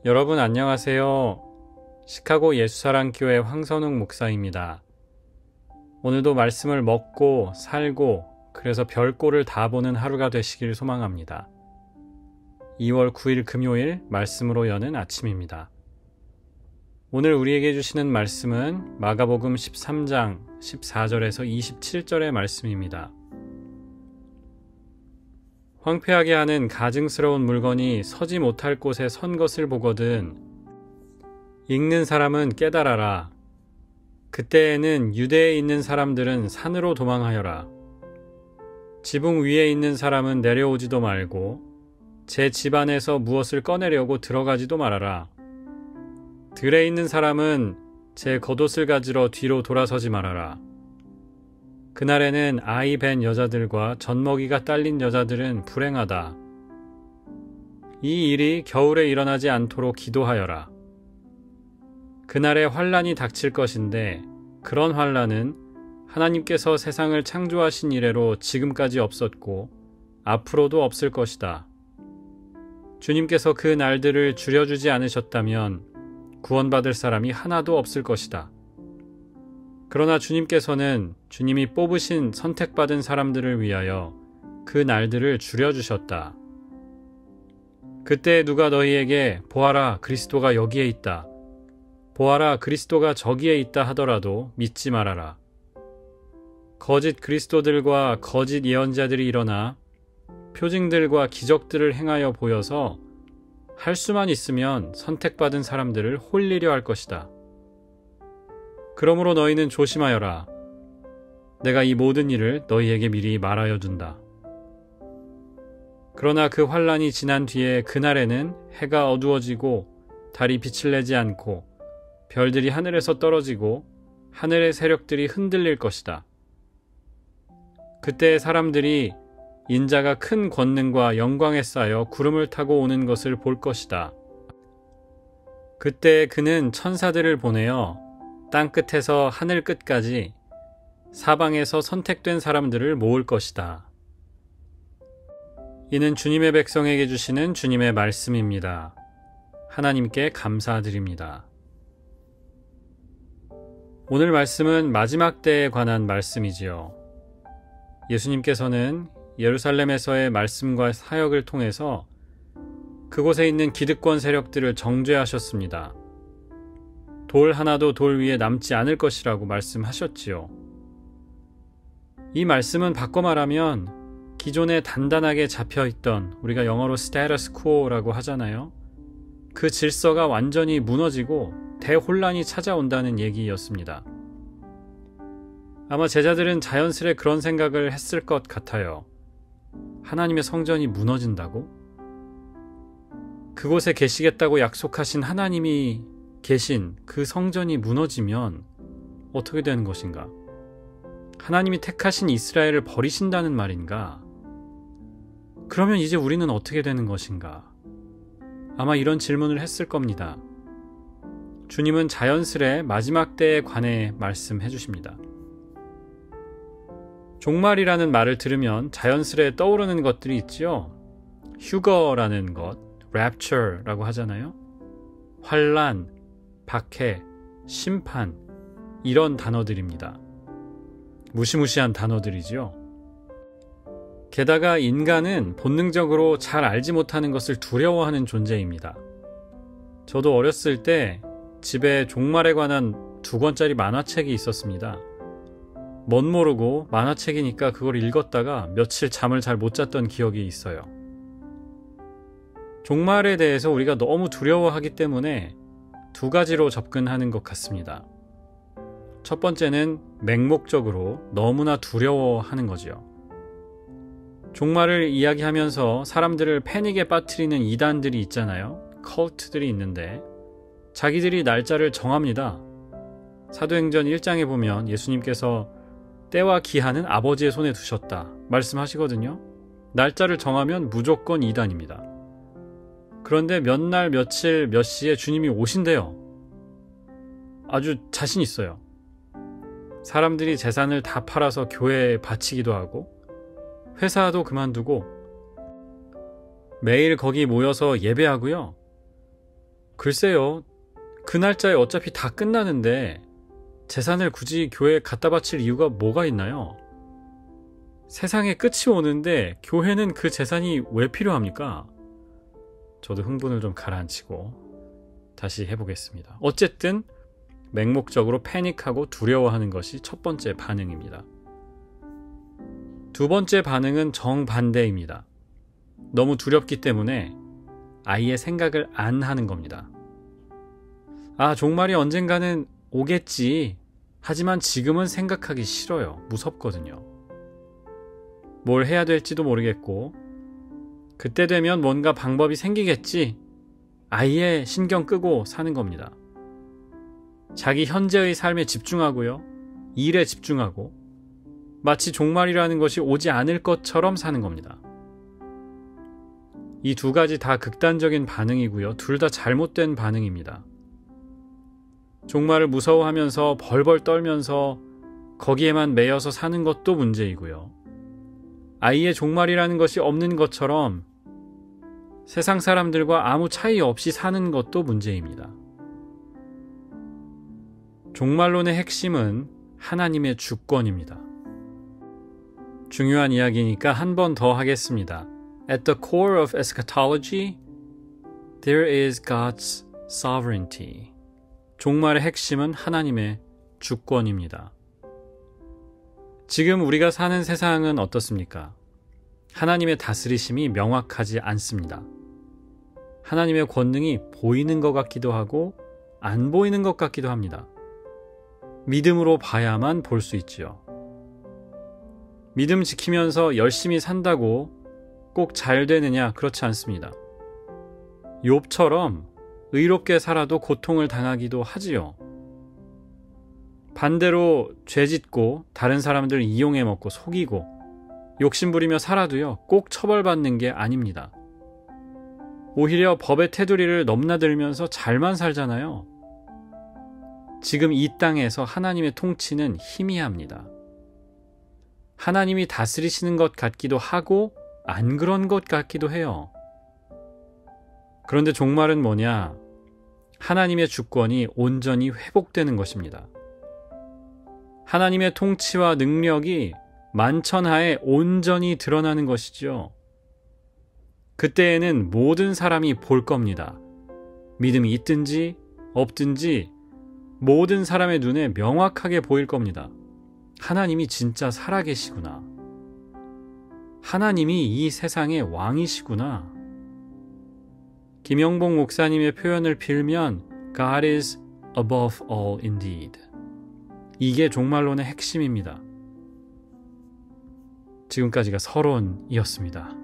여러분 안녕하세요. 시카고 예수사랑교회 황선웅 목사입니다. 오늘도 말씀을 먹고 살고 그래서 별꼴을 다 보는 하루가 되시길 소망합니다. 2월 9일 금요일 말씀으로 여는 아침입니다. 오늘 우리에게 주시는 말씀은 마가복음 13장 14절에서 27절의 말씀입니다. 황폐하게 하는 가증스러운 물건이 서지 못할 곳에 선 것을 보거든 읽는 사람은 깨달아라. 그때에는 유대에 있는 사람들은 산으로 도망하여라. 지붕 위에 있는 사람은 내려오지도 말고 제 집 안에서 무엇을 꺼내려고 들어가지도 말아라. 들에 있는 사람은 제 겉옷을 가지러 뒤로 돌아서지 말아라. 그날에는 아이 벤 여자들과 젖먹이가 딸린 여자들은 불행하다. 이 일이 겨울에 일어나지 않도록 기도하여라. 그날에 환난이 닥칠 것인데 그런 환난은 하나님께서 세상을 창조하신 이래로 지금까지 없었고 앞으로도 없을 것이다. 주님께서 그 날들을 줄여주지 않으셨다면 구원받을 사람이 하나도 없을 것이다. 그러나 주님께서는 주님이 뽑으신 선택받은 사람들을 위하여 그 날들을 줄여주셨다. 그때 누가 너희에게 보아라 그리스도가 여기에 있다. 보아라 그리스도가 저기에 있다 하더라도 믿지 말아라. 거짓 그리스도들과 거짓 예언자들이 일어나 표징들과 기적들을 행하여 보여서 할 수만 있으면 선택받은 사람들을 홀리려 할 것이다. 그러므로 너희는 조심하여라. 내가 이 모든 일을 너희에게 미리 말하여 둔다. 그러나 그 환난이 지난 뒤에 그날에는 해가 어두워지고 달이 빛을 내지 않고 별들이 하늘에서 떨어지고 하늘의 세력들이 흔들릴 것이다. 그때 사람들이 인자가 큰 권능과 영광에 쌓여 구름을 타고 오는 것을 볼 것이다. 그때 그는 천사들을 보내어 땅끝에서 하늘 끝까지 사방에서 선택된 사람들을 모을 것이다. 이는 주님의 백성에게 주시는 주님의 말씀입니다. 하나님께 감사드립니다. 오늘 말씀은 마지막 때에 관한 말씀이지요. 예수님께서는 예루살렘에서의 말씀과 사역을 통해서 그곳에 있는 기득권 세력들을 정죄하셨습니다. 돌 하나도 돌 위에 남지 않을 것이라고 말씀하셨지요. 이 말씀은 바꿔 말하면 기존에 단단하게 잡혀있던 우리가 영어로 스테러스 쿠어라고 하잖아요. 그 질서가 완전히 무너지고 대혼란이 찾아온다는 얘기였습니다. 아마 제자들은 자연스레 그런 생각을 했을 것 같아요. 하나님의 성전이 무너진다고? 그곳에 계시겠다고 약속하신 하나님이 계신 그 성전이 무너지면 어떻게 되는 것인가? 하나님이 택하신 이스라엘을 버리신다는 말인가? 그러면 이제 우리는 어떻게 되는 것인가? 아마 이런 질문을 했을 겁니다. 주님은 자연스레 마지막 때에 관해 말씀해 주십니다. 종말이라는 말을 들으면 자연스레 떠오르는 것들이 있지요. 휴거라는 것, rapture라고 하잖아요. 환난, 박해, 심판 이런 단어들입니다. 무시무시한 단어들이지요. 게다가 인간은 본능적으로 잘 알지 못하는 것을 두려워하는 존재입니다. 저도 어렸을 때 집에 종말에 관한 2권짜리 만화책이 있었습니다. 멋 모르고 만화책이니까 그걸 읽었다가 며칠 잠을 잘 못 잤던 기억이 있어요. 종말에 대해서 우리가 너무 두려워하기 때문에 2가지로 접근하는 것 같습니다. 첫 번째는 맹목적으로 너무나 두려워하는 거지요. 종말을 이야기하면서 사람들을 패닉에 빠뜨리는 이단들이 있잖아요. 컬트들이 있는데 자기들이 날짜를 정합니다. 사도행전 1장에 보면 예수님께서 때와 기한은 아버지의 손에 두셨다 말씀하시거든요. 날짜를 정하면 무조건 이단입니다. 그런데 몇 날 며칠 몇 시에 주님이 오신대요. 아주 자신 있어요. 사람들이 재산을 다 팔아서 교회에 바치기도 하고 회사도 그만두고 매일 거기 모여서 예배하고요. 글쎄요. 그 날짜에 어차피 다 끝나는데 재산을 굳이 교회에 갖다 바칠 이유가 뭐가 있나요? 세상에 끝이 오는데 교회는 그 재산이 왜 필요합니까? 저도 흥분을 좀 가라앉히고 다시 해보겠습니다. 어쨌든 맹목적으로 패닉하고 두려워하는 것이 첫 번째 반응입니다. 두 번째 반응은 정반대입니다. 너무 두렵기 때문에 아예 생각을 안 하는 겁니다. 아, 종말이 언젠가는 오겠지. 하지만 지금은 생각하기 싫어요. 무섭거든요. 뭘 해야 될지도 모르겠고 그때 되면 뭔가 방법이 생기겠지. 아예 신경 끄고 사는 겁니다. 자기 현재의 삶에 집중하고요. 일에 집중하고 마치 종말이라는 것이 오지 않을 것처럼 사는 겁니다. 이 두 가지 다 극단적인 반응이고요. 둘 다 잘못된 반응입니다. 종말을 무서워하면서 벌벌 떨면서 거기에만 매여서 사는 것도 문제이고요. 아예 종말이라는 것이 없는 것처럼 세상 사람들과 아무 차이 없이 사는 것도 문제입니다. 종말론의 핵심은 하나님의 주권입니다. 중요한 이야기니까 한 번 더 하겠습니다. At the core of eschatology, there is God's sovereignty. 종말의 핵심은 하나님의 주권입니다. 지금 우리가 사는 세상은 어떻습니까? 하나님의 다스리심이 명확하지 않습니다. 하나님의 권능이 보이는 것 같기도 하고 안 보이는 것 같기도 합니다. 믿음으로 봐야만 볼 수 있지요. 믿음 지키면서 열심히 산다고 꼭 잘 되느냐? 그렇지 않습니다. 욥처럼 의롭게 살아도 고통을 당하기도 하지요. 반대로 죄짓고 다른 사람들 이용해 먹고 속이고 욕심부리며 살아도요, 꼭 처벌받는 게 아닙니다. 오히려 법의 테두리를 넘나들면서 잘만 살잖아요. 지금 이 땅에서 하나님의 통치는 희미합니다. 하나님이 다스리시는 것 같기도 하고 안 그런 것 같기도 해요. 그런데 종말은 뭐냐? 하나님의 주권이 온전히 회복되는 것입니다. 하나님의 통치와 능력이 만천하에 온전히 드러나는 것이죠. 그때에는 모든 사람이 볼 겁니다. 믿음이 있든지 없든지 모든 사람의 눈에 명확하게 보일 겁니다. 하나님이 진짜 살아계시구나. 하나님이 이 세상의 왕이시구나. 김영봉 목사님의 표현을 빌면 God is above all indeed. 이게 종말론의 핵심입니다. 지금까지가 서론이었습니다.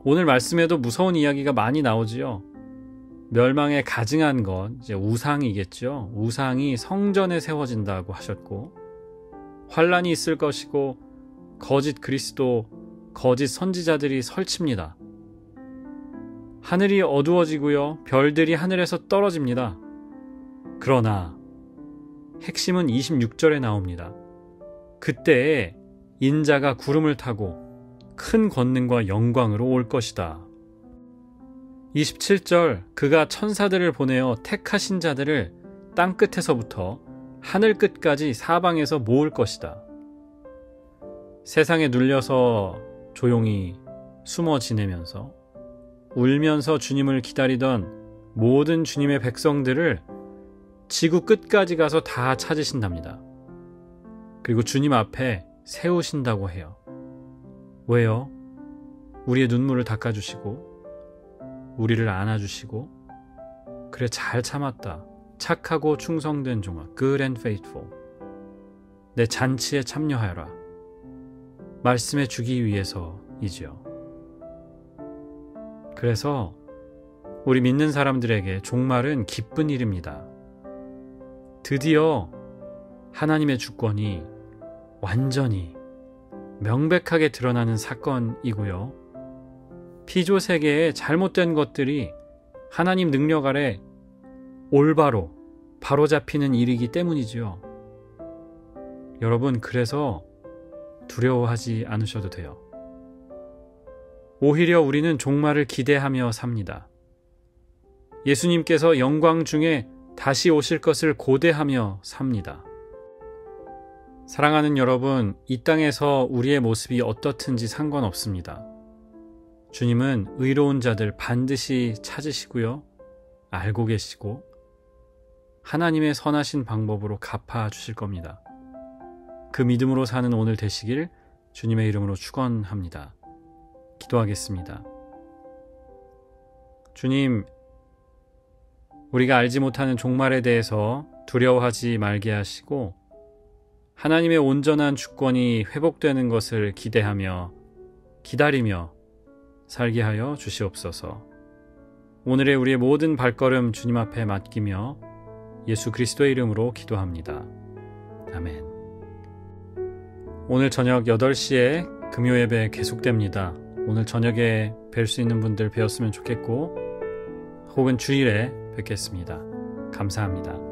오늘 말씀에도 무서운 이야기가 많이 나오지요. 멸망에 가증한 것, 이제 우상이겠죠. 우상이 성전에 세워진다고 하셨고, 환란이 있을 것이고, 거짓 그리스도, 거짓 선지자들이 설칩니다. 하늘이 어두워지고요. 별들이 하늘에서 떨어집니다. 그러나 핵심은 26절에 나옵니다. 그때에 인자가 구름을 타고 큰 권능과 영광으로 올 것이다. 27절, 그가 천사들을 보내어 택하신 자들을 땅끝에서부터 하늘 끝까지 사방에서 모을 것이다. 세상에 눌려서 조용히 숨어 지내면서 울면서 주님을 기다리던 모든 주님의 백성들을 지구 끝까지 가서 다 찾으신답니다. 그리고 주님 앞에 세우신다고 해요. 왜요? 우리의 눈물을 닦아주시고 우리를 안아주시고 그래 잘 참았다. 착하고 충성된 종아, good and faithful. 내 잔치에 참여하여라. 말씀해 주기 위해서이지요. 그래서 우리 믿는 사람들에게 종말은 기쁜 일입니다. 드디어 하나님의 주권이 완전히 명백하게 드러나는 사건이고요. 피조 세계의 잘못된 것들이 하나님 능력 아래 올바로 바로잡히는 일이기 때문이지요. 여러분, 그래서 두려워하지 않으셔도 돼요. 오히려 우리는 종말을 기대하며 삽니다. 예수님께서 영광 중에 다시 오실 것을 고대하며 삽니다. 사랑하는 여러분, 이 땅에서 우리의 모습이 어떻든지 상관없습니다. 주님은 의로운 자들 반드시 찾으시고요, 알고 계시고 하나님의 선하신 방법으로 갚아주실 겁니다. 그 믿음으로 사는 오늘 되시길 주님의 이름으로 축원합니다. 기도하겠습니다. 주님, 우리가 알지 못하는 종말에 대해서 두려워하지 말게 하시고 하나님의 온전한 주권이 회복되는 것을 기대하며 기다리며 살게 하여 주시옵소서. 오늘의 우리의 모든 발걸음 주님 앞에 맡기며 예수 그리스도의 이름으로 기도합니다. 아멘. 오늘 저녁 8시에 금요 예배 계속됩니다. 오늘 저녁에 뵐 수 있는 분들 뵈었으면 좋겠고 혹은 주일에 뵙겠습니다. 감사합니다.